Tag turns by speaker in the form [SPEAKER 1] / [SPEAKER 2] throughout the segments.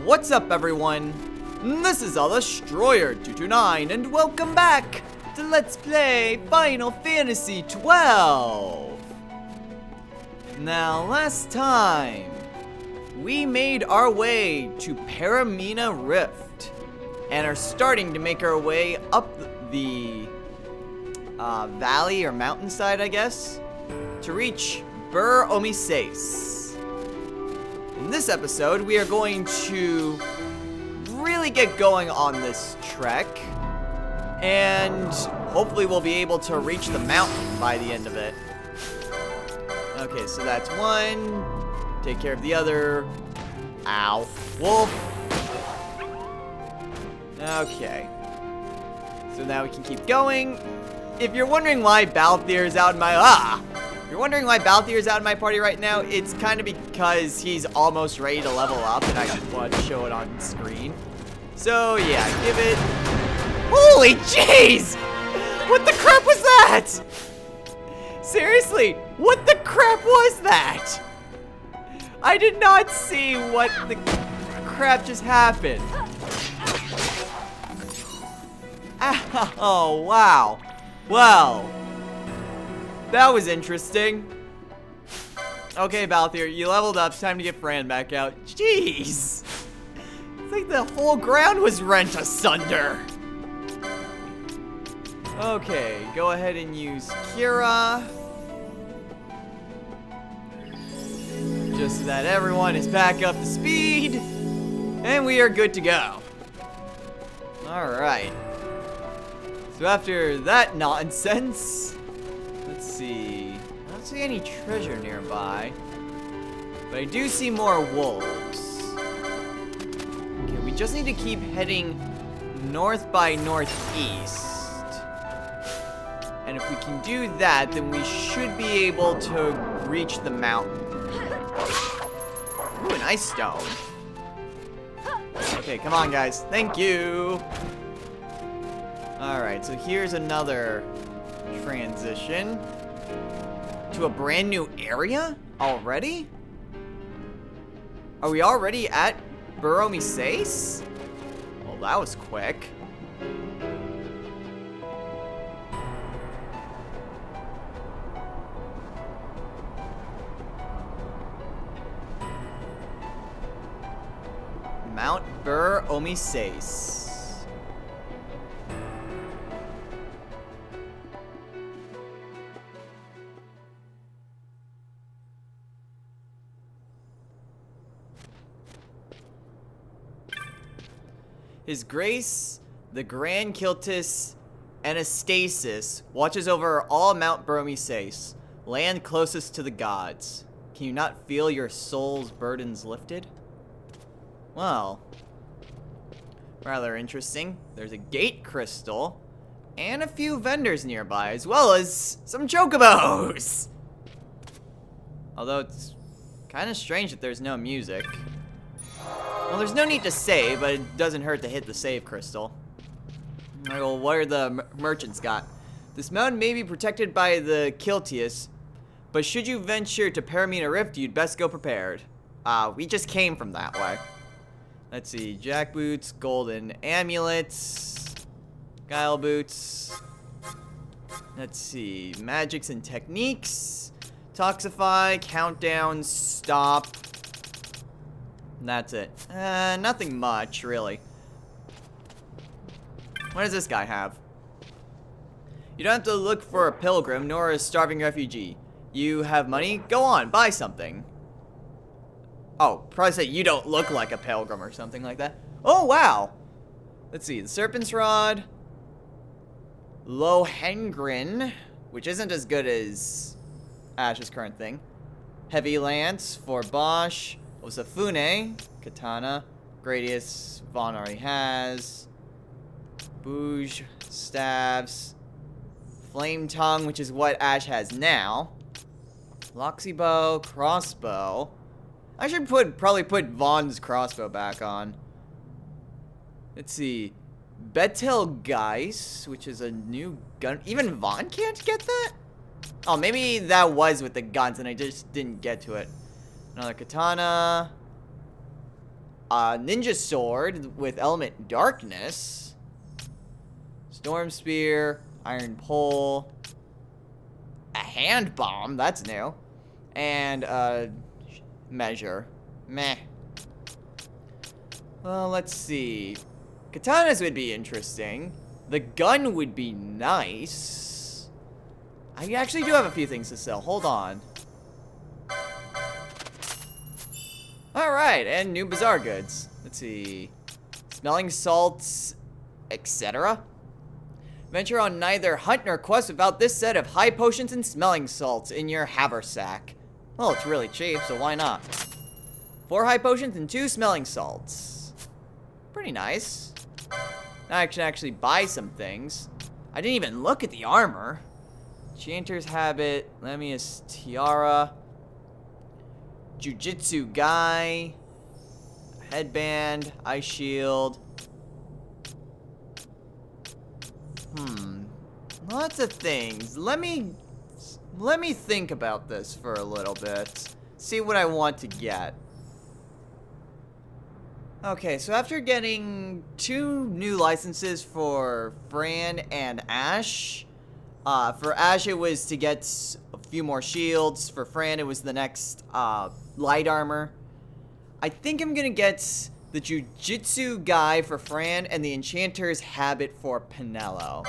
[SPEAKER 1] What's up, everyone? This is Al-Destroyer229, and welcome back to Let's Play Final Fantasy XII. Now, last time, we made our way to Bur-Omisace Rift, and are starting to make our way up the valley or mountainside, I guess, to reach Bur-Omisace. In this episode, we are going to really get going on this trek, and hopefully we'll be able to reach the mountain by the end of it. Okay, so that's one. Take care of the other. Ow. Wolf. Okay. So now we can keep going. If you're wondering why Balthier is out in my... If you're wondering why Balthier is out in my party right now, it's kind of because he's almost ready to level up, and I just want to show it on screen. So, yeah, give it... Holy jeez! What the crap was that? Seriously, what the crap was that? I did not see what the crap just happened. Oh, wow. Well, that was interesting. Okay, Balthier, you leveled up. It's time to get Fran back out. Jeez. It's like the whole ground was rent asunder. Okay, go ahead and use Kira. Just so that everyone is back up to speed. And we are good to go. Alright. So after that nonsense, let's see. I don't see any treasure nearby. But I do see more wolves. Okay, we just need to keep heading north by northeast. And if we can do that, then we should be able to reach the mountain. Ooh, an ice stone. Okay, come on, guys. Thank you. Alright, so here's another transition to a brand new area already? Are we already at Bur-Omisace? Well, that was quick. Mount Bur-Omisace. His Grace, the Grand Kiltis Anastasis, watches over all Mount Bur-Omisace, land closest to the gods. Can you not feel your soul's burdens lifted? Well, rather interesting. There's a gate crystal and a few vendors nearby, as well as some chocobos. Although it's kind of strange that there's no music. Well, there's no need to save, but it doesn't hurt to hit the save crystal. Alright, well, what are the merchants got? This mountain may be protected by the Kiltius, but should you venture to Bur-Omisace Rift, you'd best go prepared. We just came from that way. Let's see, jackboots, golden amulets, guile boots. Let's see, magics and techniques, toxify, countdown, stop. That's it. Nothing much, really. What does this guy have? You don't have to look for a pilgrim, nor a starving refugee. You have money? Go on, buy something. Oh, probably said you don't look like a pilgrim or something like that. Oh, wow. Let's see, the Serpent's Rod. Lohengrin, which isn't as good as Ash's current thing. Heavy Lance for Bosch. Osafune, Katana, Gradius, Vaughn already has. Bouge, Staves, Flame Tongue, which is what Ash has now. Loxy Bow, Crossbow. I should probably put Vaughn's crossbow back on. Let's see. Betelgeuse, which is a new gun. Even Vaughn can't get that? Oh, maybe that was with the guns and I just didn't get to it. Another katana. a ninja sword with element darkness. Storm spear, iron pole, a hand bomb, that's new, and a measure. Meh. Well, let's see. Katanas would be interesting. The gun would be nice. I actually do have a few things to sell. Hold on. Alright, and new bazaar goods. Let's see. Smelling salts, etc. Venture on neither hunt nor quest without this set of high potions and smelling salts in your haversack. Well, it's really cheap, so why not? 4 high potions and 2 smelling salts. Pretty nice. Now I can actually buy some things. I didn't even look at the armor. Enchanter's habit, Lemius tiara, Jujitsu guy, headband, ice shield. Lots of things. Let me think about this for a little bit. See what I want to get. Okay, so after getting 2 new licenses for Fran and Ash, for Ash it was to get a few more shields. For Fran it was the next light armor. I think I'm gonna get the Jujitsu guy for Fran and the Enchanter's habit for Penelo.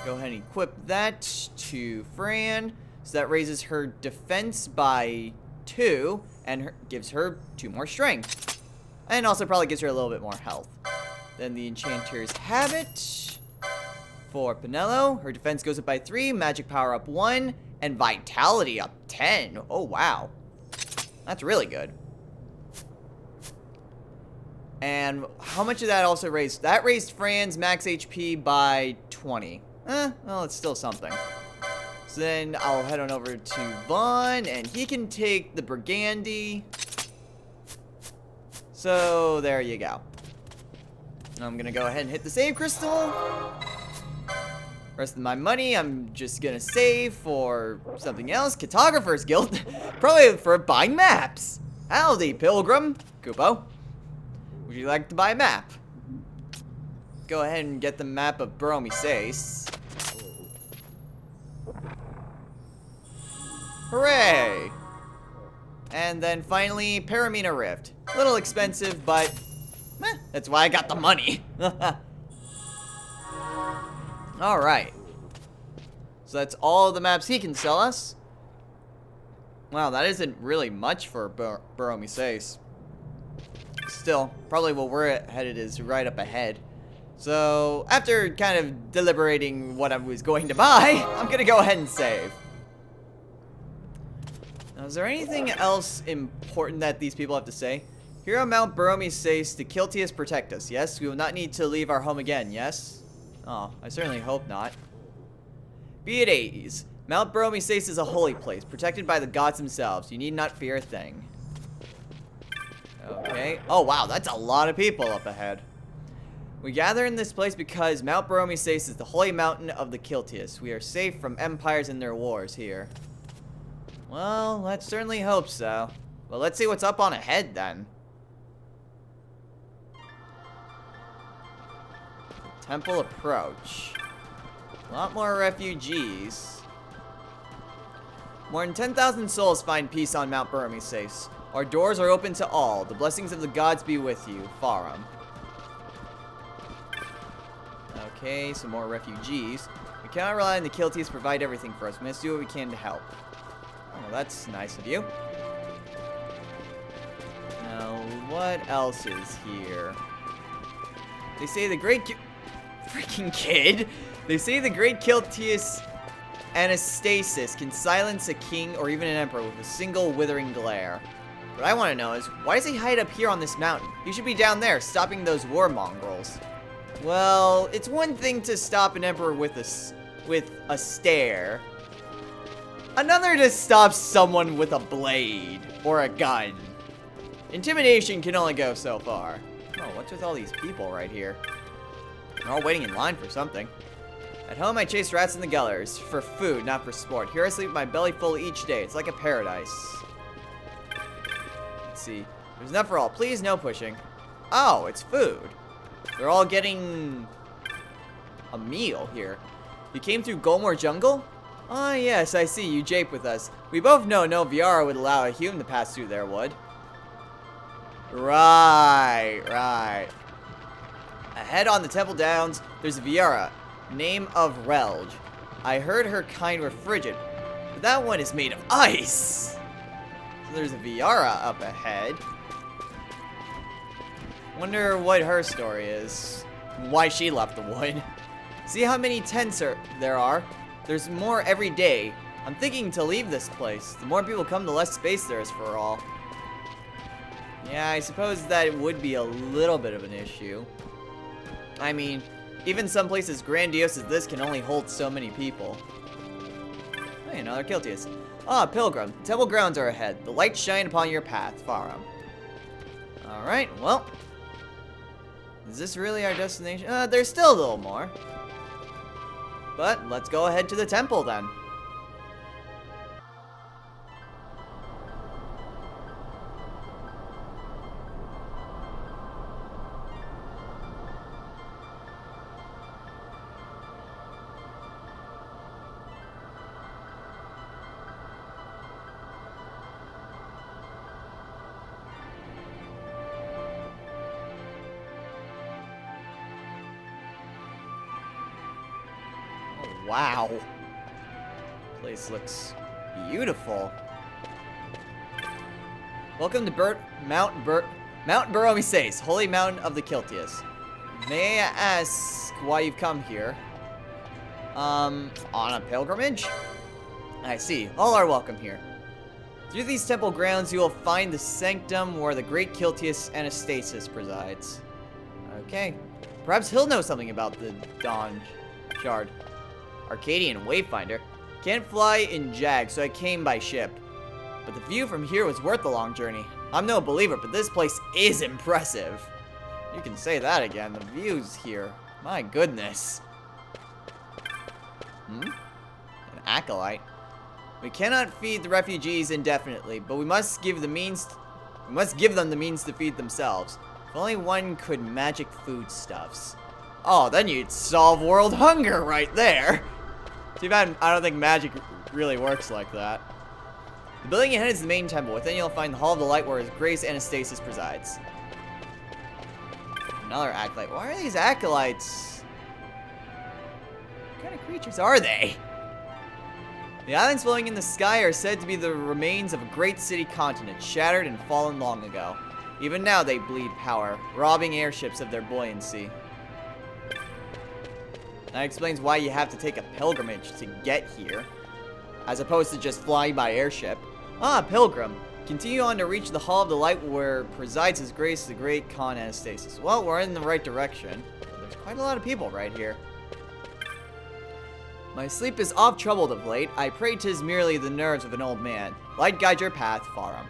[SPEAKER 1] Go ahead and equip that to Fran, so that raises her defense by 2 and gives her 2 more strength, and also probably gives her a little bit more health. Then the Enchanter's habit for Penelo, her defense goes up by 3, magic power up 1, and vitality up 10. Oh wow, that's really good. And how much did that also raise? That raised Fran's max HP by 20. Well, it's still something. So then I'll head on over to Vaughn, and he can take the Burgundy. So there you go. I'm gonna go ahead and hit the save crystal. Rest of my money, I'm just gonna save for something else. Cartographer's Guild. Probably for buying maps. Howdy, Pilgrim. Kupo. Would you like to buy a map? Go ahead and get the map of Bur-Omisace. Hooray! And then finally, Paramina Rift. A little expensive, but that's why I got the money. Alright. So that's all the maps he can sell us. Wow, that isn't really much for Bur-Omisace. Still, probably where we're headed is right up ahead. So, after kind of deliberating what I was going to buy, I'm gonna go ahead and save. Now, is there anything else important that these people have to say? Here on Mount Bur-Omisace, the Kiltias protect us, yes? We will not need to leave our home again, yes? Oh, I certainly hope not. Be at ease. Mount Bur-Omisace is a holy place, protected by the gods themselves. You need not fear a thing. Okay. Oh, wow, that's a lot of people up ahead. We gather in this place because Mount Bur-Omisace is the holy mountain of the Kiltias. We are safe from empires and their wars here. Well, let's certainly hope so. Well, let's see what's up on ahead then. Temple approach. A lot more refugees. More than 10,000 souls find peace on Mount Bur-Omisace. Our doors are open to all. The blessings of the gods be with you. Farum. Okay, some more refugees. We cannot rely on the Kilties to provide everything for us. We must do what we can to help. Oh, well, that's nice of you. Now, what else is here? They say the great freaking kid! They say the great Kiltias Anastasis can silence a king or even an emperor with a single withering glare. What I want to know is, why does he hide up here on this mountain? He should be down there, stopping those war mongrels. Well, it's one thing to stop an emperor with a stare. Another to stop someone with a blade or a gun. Intimidation can only go so far. Oh, what's with all these people right here? They're all waiting in line for something. At home, I chase rats in the gullers. For food, not for sport. Here I sleep with my belly full each day. It's like a paradise. Let's see. There's enough for all. Please, no pushing. Oh, it's food. They're all getting a meal here. You came through Golmore Jungle? Ah, yes, I see. You jape with us. We both know no Viara would allow a human to pass through there, would? Right. Ahead on the Temple Downs, there's a Viara, name of Relge. I heard her kind were frigid, but that one is made of ice. So there's a Viara up ahead. Wonder what her story is. Why she left the wood. See how many tents there are? There's more every day. I'm thinking to leave this place. The more people come, the less space there is for all. Yeah, I suppose that it would be a little bit of an issue. I mean, even some places grandiose as this can only hold so many people. Hey, another Kiltius. Ah, Pilgrim. The temple grounds are ahead. The light shine upon your path, Farum. Alright, well. Is this really our destination? There's still a little more. But let's go ahead to the temple then. Wow. Place looks beautiful. Welcome to Mount Bur-Omisace, holy mountain of the Kiltius. May I ask why you've come here? On a pilgrimage? I see. All are welcome here. Through these temple grounds, you will find the sanctum where the great Kiltius Anastasis presides. Okay. Perhaps he'll know something about the Dawn Shard. Arcadian Wayfinder. Can't fly in Jag, so I came by ship. But the view from here was worth the long journey. I'm no believer, but this place is impressive. You can say that again. The views here. My goodness. An acolyte. We cannot feed the refugees indefinitely, but we must give them the means to feed themselves. If only one could magic foodstuffs. Oh, then you'd solve world hunger right there. Too bad I don't think magic really works like that. The building ahead is the main temple. Within you'll find the Hall of the Light where His Grace Anastasis presides. Another acolyte. Why are these acolytes? What kind of creatures are they? The islands floating in the sky are said to be the remains of a great city continent, shattered and fallen long ago. Even now they bleed power, robbing airships of their buoyancy. That explains why you have to take a pilgrimage to get here, as opposed to just flying by airship. Ah, pilgrim. Continue on to reach the Hall of the Light where presides His Grace the Great Khan Anastasis. Well, we're in the right direction. There's quite a lot of people right here. My sleep is oft troubled of late. I pray 'tis merely the nerves of an old man. Light guide your path, Farum.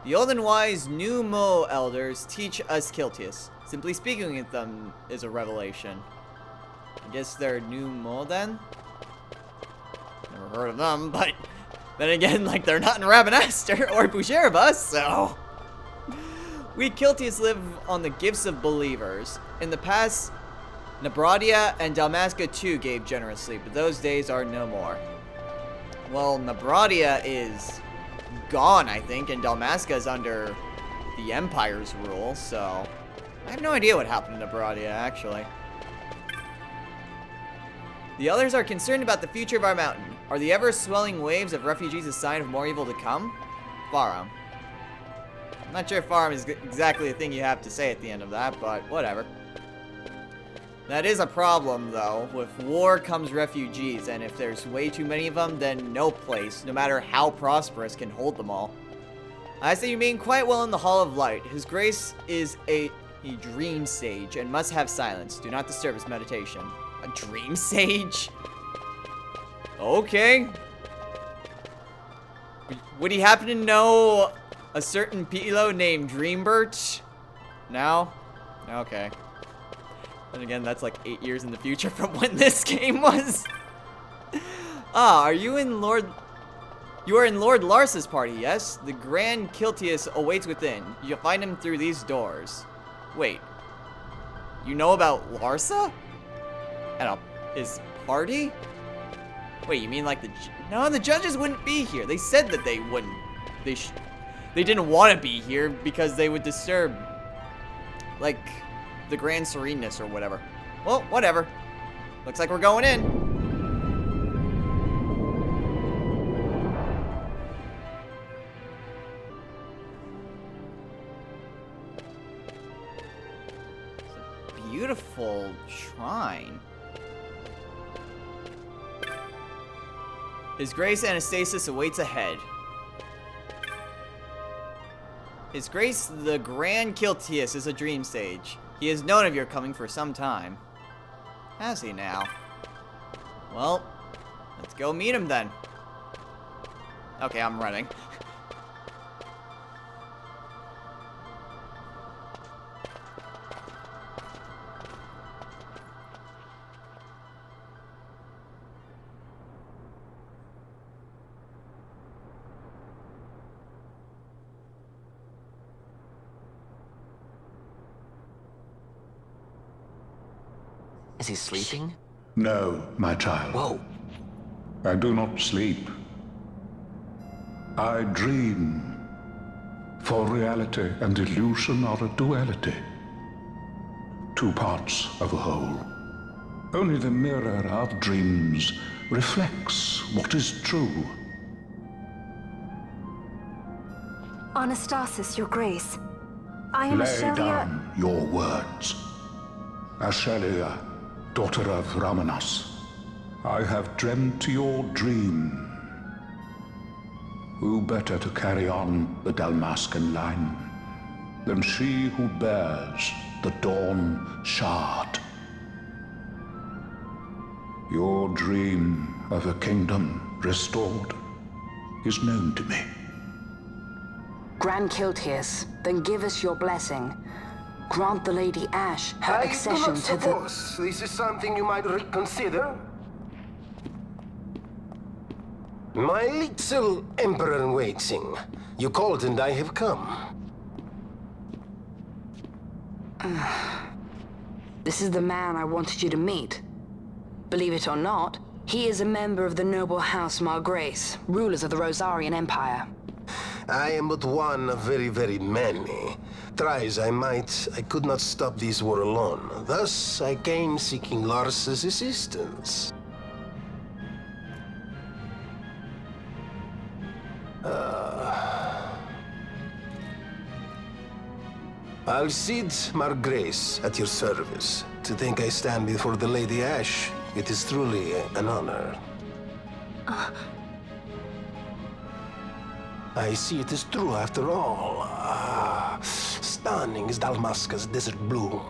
[SPEAKER 1] The old and wise New Mo elders teach us Kiltius. Simply speaking with them is a revelation. I guess they're New Mo then? Never heard of them, but then again, like, they're not in Rabanastre or Boucherba, so... We Kiltius live on the gifts of believers. In the past, Nabradia and Dalmasca too gave generously, but those days are no more. Well, Nabradia is gone, I think, and Dalmasca is under the Empire's rule, so... I have no idea what happened to Nabradia, actually. The others are concerned about the future of our mountain. Are the ever-swelling waves of refugees a sign of more evil to come? Farum. I'm not sure if Farum is exactly the thing you have to say at the end of that, but whatever. That is a problem, though. With war comes refugees, and if there's way too many of them, then no place, no matter how prosperous, can hold them all. I say you remain quite well in the Hall of Light. His Grace is a Dreamsage and must have silence. Do not disturb his meditation. A Dreamsage? Okay. Would he happen to know a certain Pilo named Dreambirch? No? Okay. And again, that's like 8 years in the future from when this game was. Ah, are you in Lord You are in Lord Larsa's party, yes? The Grand Kiltius awaits within. You'll find him through these doors. Wait. You know about Larsa? At his party? Wait, you mean like no, the judges wouldn't be here. They said that they wouldn't. They didn't want to be here because they would disturb, like, the Grand Sereneness or whatever. Well, whatever. Looks like we're going in. Beautiful shrine. His Grace Anastasis awaits ahead. His Grace the Grand Kiltius is a Dreamsage. He has known of your coming for some time. Has he now? Well, let's go meet him then. Okay, I'm running.
[SPEAKER 2] Is he sleeping?
[SPEAKER 3] No, my child.
[SPEAKER 2] Whoa.
[SPEAKER 3] I do not sleep. I dream. For reality and illusion are a duality. Two parts of a whole. Only the mirror of dreams reflects what is true.
[SPEAKER 4] Anastasis, Your Grace. I am
[SPEAKER 3] Lay
[SPEAKER 4] Ashelia.
[SPEAKER 3] down your words. Ashelia, daughter of Ramanas, I have dreamt your dream. Who better to carry on the Dalmascan line than she who bears the Dawn Shard? Your dream of a kingdom restored is known to me.
[SPEAKER 5] Grand Kiltius, then give us your blessing. Grant the Lady Ash her accession to the...
[SPEAKER 6] I do not suppose this is something you might reconsider. My little Emperor-in-waiting. You called and I have come.
[SPEAKER 5] This is the man I wanted you to meet. Believe it or not, he is a member of the noble house Margrace, rulers of the Rosarian Empire.
[SPEAKER 6] I am but one of very, very many. Try as I might, I could not stop this war alone. Thus, I came seeking Larsa's assistance. Al-Cid Margrace, at your service. To think I stand before the Lady Ash, it is truly an honor. I see it is true after all. Stunning is Dalmasca's desert bloom.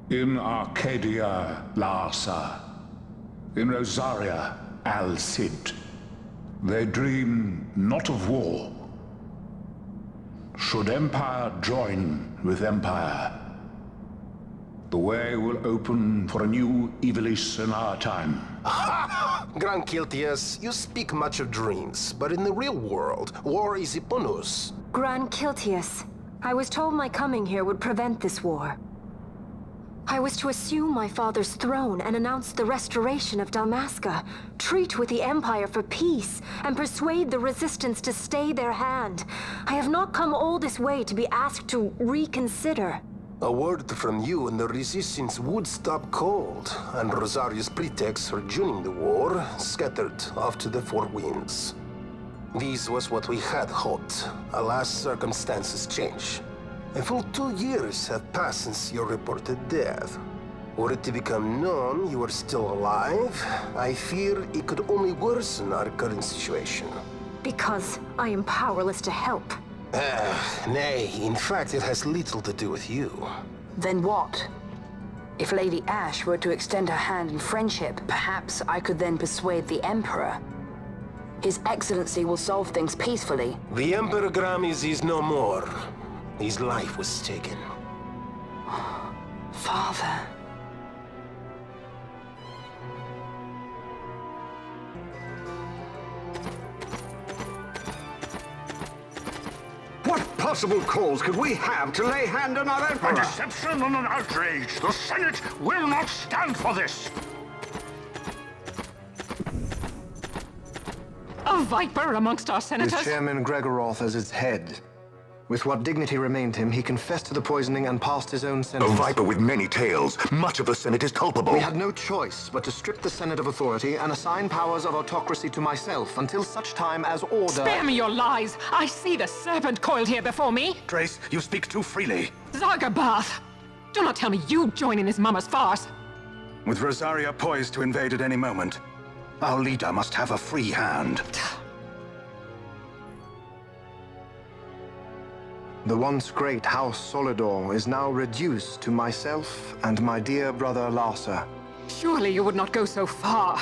[SPEAKER 3] In Arcadia, Larsa. In Rosaria, Al-Cid. They dream not of war. Should empire join with empire, the way will open for a new Evilis in our time.
[SPEAKER 6] Grand Kiltius, you speak much of dreams, but in the real world, war is upon us.
[SPEAKER 4] Grand Kiltius, I was told my coming here would prevent this war. I was to assume my father's throne and announce the restoration of Dalmasca, treat with the Empire for peace, and persuade the Resistance to stay their hand. I have not come all this way to be asked to reconsider.
[SPEAKER 6] A word from you and the Resistance would stop cold, and Rosaria's pretexts for joining the war scattered off to the four winds. This was what we had hoped. Alas, circumstances change. A full 2 years have passed since your reported death. Were it to become known you are still alive, I fear it could only worsen our current situation.
[SPEAKER 4] Because I am powerless to help.
[SPEAKER 6] Nay, in fact, it has little to do with you.
[SPEAKER 5] Then what? If Lady Ash were to extend her hand in friendship, perhaps I could then persuade the Emperor. His Excellency will solve things peacefully.
[SPEAKER 6] The Emperor Gramis is no more. His life was taken.
[SPEAKER 5] Father.
[SPEAKER 7] possible cause could we have to lay hand on our Emperor?
[SPEAKER 8] A deception and an outrage! The Senate will not stand for this!
[SPEAKER 9] A viper amongst our senators?
[SPEAKER 10] With Chairman Gregoroth as its head. With what dignity remained him, he confessed to the poisoning and passed his own
[SPEAKER 7] A
[SPEAKER 10] sentence.
[SPEAKER 7] viper with many tails. Much of the Senate is culpable.
[SPEAKER 10] We had no choice but to strip the Senate of authority and assign powers of autocracy to myself until such time as order...
[SPEAKER 9] Spare me your lies! I see the serpent coiled here before me!
[SPEAKER 7] Trace, you speak too freely.
[SPEAKER 9] Zargabath! Do not tell me you join in his mama's farce!
[SPEAKER 7] With Rosaria poised to invade at any moment, our leader must have a free hand.
[SPEAKER 10] The once great House Solidor is now reduced to myself and my dear brother Larsa.
[SPEAKER 9] Surely you would not go so far.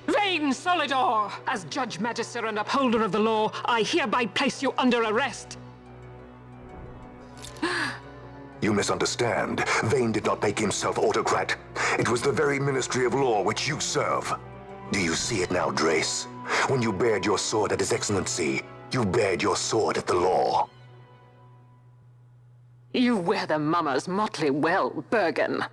[SPEAKER 9] Vain Solidor! As Judge Magister and upholder of the law, I hereby place you under arrest.
[SPEAKER 7] You misunderstand. Vane did not make himself autocrat. It was the very Ministry of Law which you serve. Do you see it now, Drace? When you bared your sword at His Excellency, you bared your sword at the law.
[SPEAKER 9] You wear the mama's motley well, Bergen.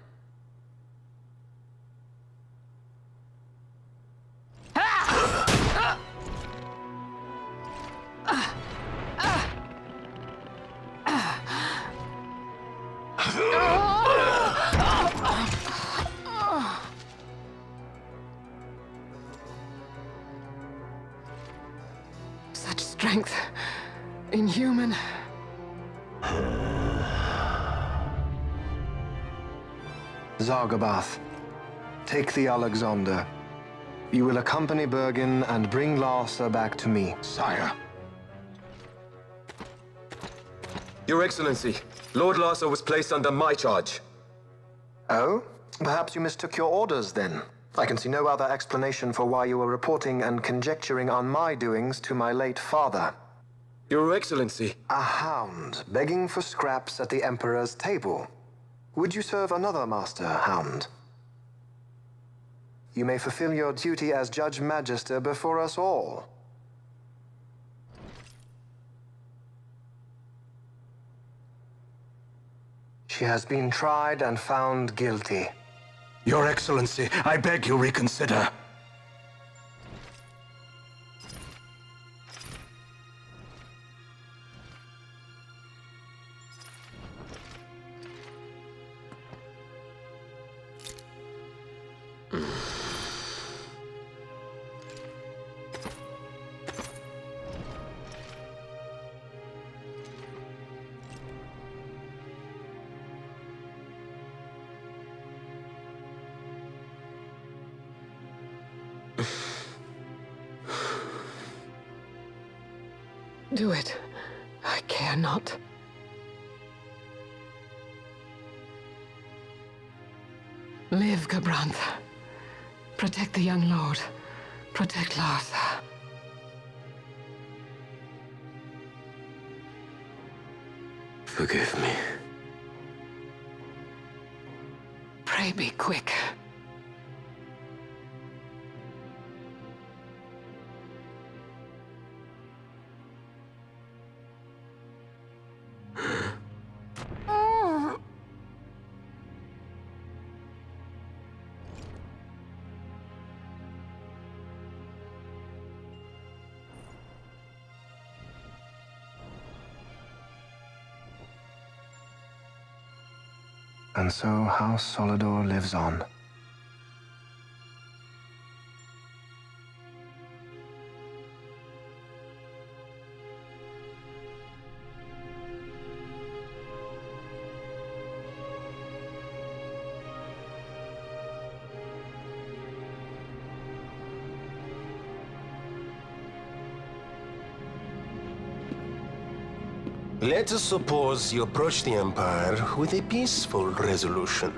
[SPEAKER 9] Such strength. Inhuman.
[SPEAKER 10] Zargabath, take the Alexander. You will accompany Bergen and bring Larsa back to me.
[SPEAKER 7] Sire.
[SPEAKER 11] Your Excellency, Lord Larsa was placed under my charge.
[SPEAKER 10] Oh? Perhaps you mistook your orders, then. I can see no other explanation for why you were reporting and conjecturing on my doings to my late father.
[SPEAKER 11] Your Excellency.
[SPEAKER 10] A hound begging for scraps at the Emperor's table. Would you serve another master, Hound? You may fulfill your duty as Judge Magister before us all. She has been tried and found guilty.
[SPEAKER 7] Your Excellency, I beg you reconsider.
[SPEAKER 9] Do it. I care not. Live, Gabranth. Protect the young lord. Protect Larsa.
[SPEAKER 2] Forgive me.
[SPEAKER 9] Pray be quick.
[SPEAKER 10] And so House Solidor lives on.
[SPEAKER 6] Let us suppose you approach the Empire with a peaceful resolution.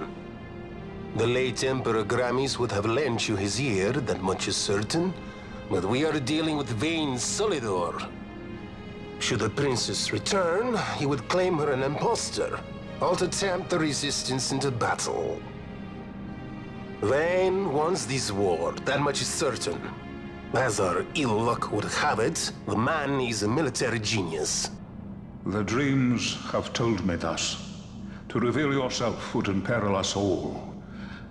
[SPEAKER 6] The late Emperor Gramis would have lent you his ear, that much is certain, but we are dealing with vain Solidor. Should the princess return, he would claim her an impostor, or to tempt the resistance into battle. Vane wants this war, that much is certain. As our ill luck would have it, the man is a military genius.
[SPEAKER 3] The dreams have told me thus. To reveal yourself would imperil us all.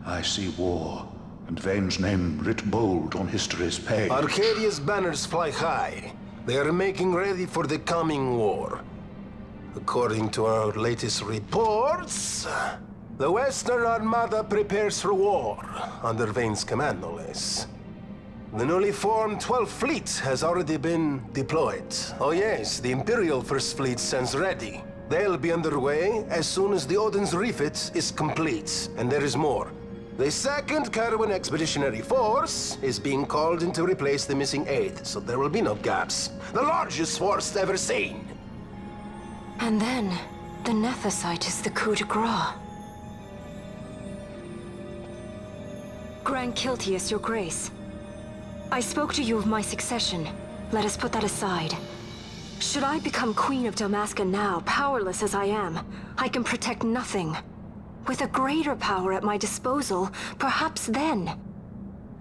[SPEAKER 3] I see war, and Vane's name writ bold on history's page.
[SPEAKER 6] Arcadia's banners fly high. They are making ready for the coming war. According to our latest reports, the Western Armada prepares for war, under Vane's command, no less. The newly formed 12th Fleet has already been deployed. Oh yes, the Imperial First Fleet stands ready. They'll be underway as soon as the Odin's refit is complete. And there is more. The 2nd Caravan Expeditionary Force is being called in to replace the missing 8th, so there will be no gaps. The largest force ever seen.
[SPEAKER 4] And then, the Nethicite is the coup de grace. Grand Kiltius, your grace. I spoke to you of my succession. Let us put that aside. Should I become Queen of Dalmasca now, powerless as I am, I can protect nothing. With a greater power at my disposal, perhaps then.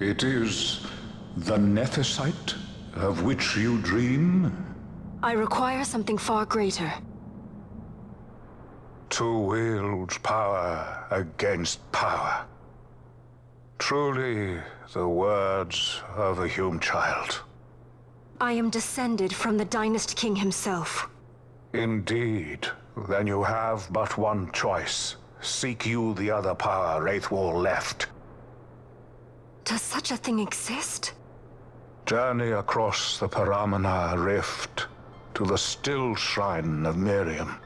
[SPEAKER 3] It is the Nethicite of which you dream?
[SPEAKER 4] I require something far greater.
[SPEAKER 3] To wield power against power. Truly, the words of a Hume child.
[SPEAKER 4] I am descended from the Dynast King himself.
[SPEAKER 3] Indeed. Then you have but one choice. Seek you the other power Wraithwall left.
[SPEAKER 4] Does such a thing exist?
[SPEAKER 3] Journey across the Paramana Rift to the still shrine of Miriam.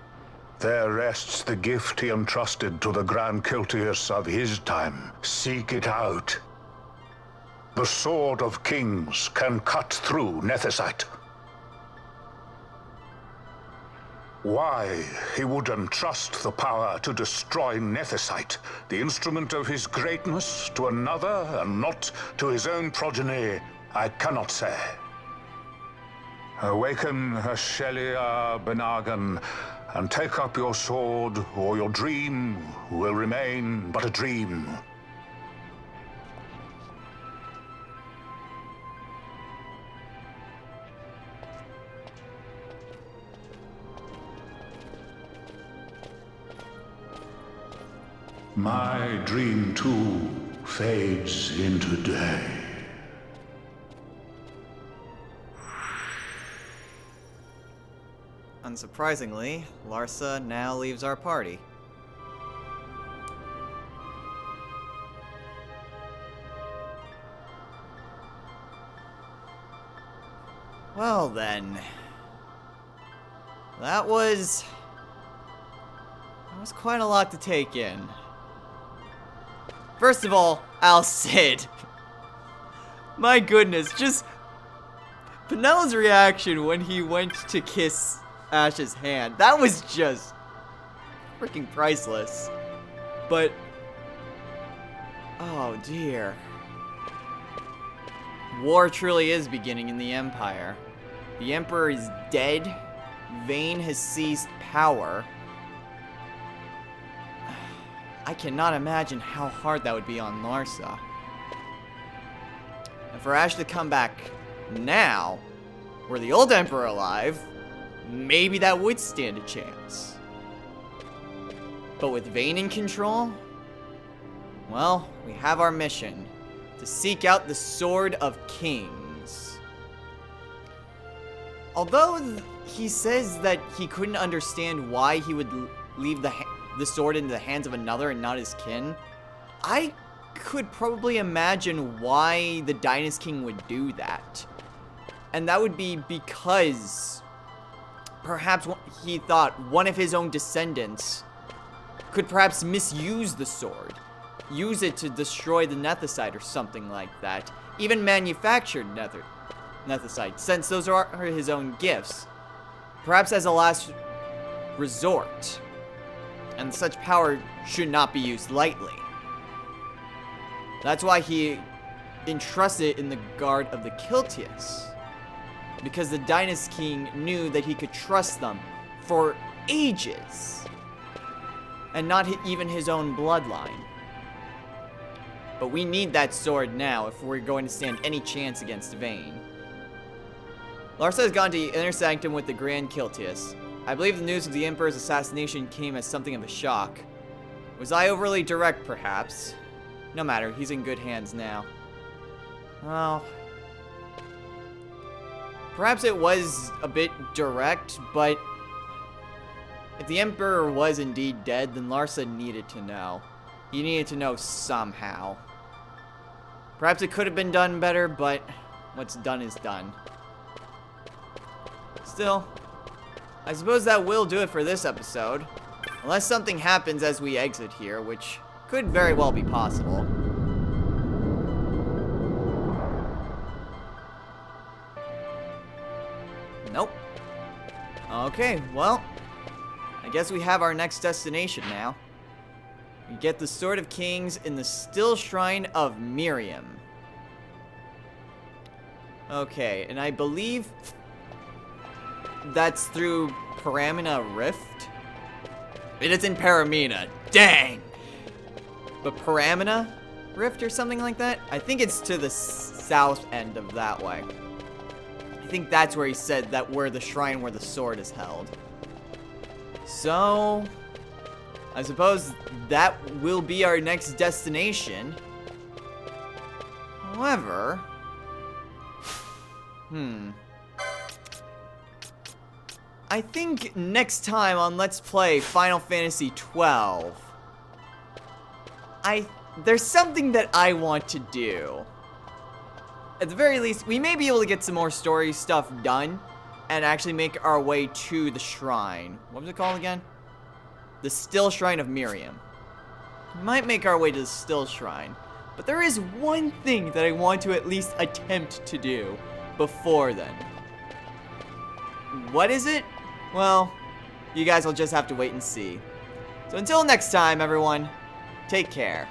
[SPEAKER 3] There rests the gift he entrusted to the Grand Kiltius of his time. Seek it out. The Sword of Kings can cut through Nethicite. Why he would entrust the power to destroy Nethicite, the instrument of his greatness, to another and not to his own progeny, I cannot say. Awaken Ashelia Benagan, and take up your sword, or your dream will remain but a dream. My dream, too, fades into day.
[SPEAKER 1] Unsurprisingly, Larsa now leaves our party. Well then, that was quite a lot to take in. First of all, Al-Cid. My goodness, just Penelo's reaction when he went to kiss Ash's hand, that was just freaking priceless. But, oh dear. War truly is beginning in the Empire. The Emperor is dead. Vane has seized power. I cannot imagine how hard that would be on Larsa. And for Ash to come back now, were the old Emperor alive, maybe that would stand a chance. But with Vane in control, well, we have our mission. To seek out the Sword of Kings. Although he says that he couldn't understand why he would leave the sword in the hands of another and not his kin, I could probably imagine why the Dynast King would do that. And that would be because perhaps he thought one of his own descendants could perhaps misuse the sword. Use it to destroy the Nethicite or something like that. Even manufactured Nethicite, since those are his own gifts. Perhaps as a last resort. And such power should not be used lightly. That's why he entrusted it in the guard of the Kiltius. Because the Dynast King knew that he could trust them for ages. And not even his own bloodline. But we need that sword now if we're going to stand any chance against Vayne. Larsa has gone to the inner sanctum with the Grand Kiltius. I believe the news of the Emperor's assassination came as something of a shock. Was I overly direct, perhaps? No matter, he's in good hands now. Well, perhaps it was a bit direct, but if the Emperor was indeed dead, then Larsa needed to know. He needed to know somehow. Perhaps it could have been done better, but what's done is done. Still, I suppose that will do it for this episode. Unless something happens as we exit here, which could very well be possible. Nope. Okay, well, I guess we have our next destination now. We get the Sword of Kings in the Still Shrine of Miriam. Okay, and I believe that's through Paramina Rift. It is in Paramina. Dang! But Paramina Rift or something like that? I think it's to the south end of that way. I think that's where he said that where the shrine where the sword is held. So, I suppose that will be our next destination. However, I think next time on Let's Play Final Fantasy XII, there's something that I want to do. At the very least, we may be able to get some more story stuff done and actually make our way to the shrine. What was it called again? The Still Shrine of Miriam. We might make our way to the Still Shrine. But there is one thing that I want to at least attempt to do before then. What is it? Well, you guys will just have to wait and see. So until next time, everyone, take care.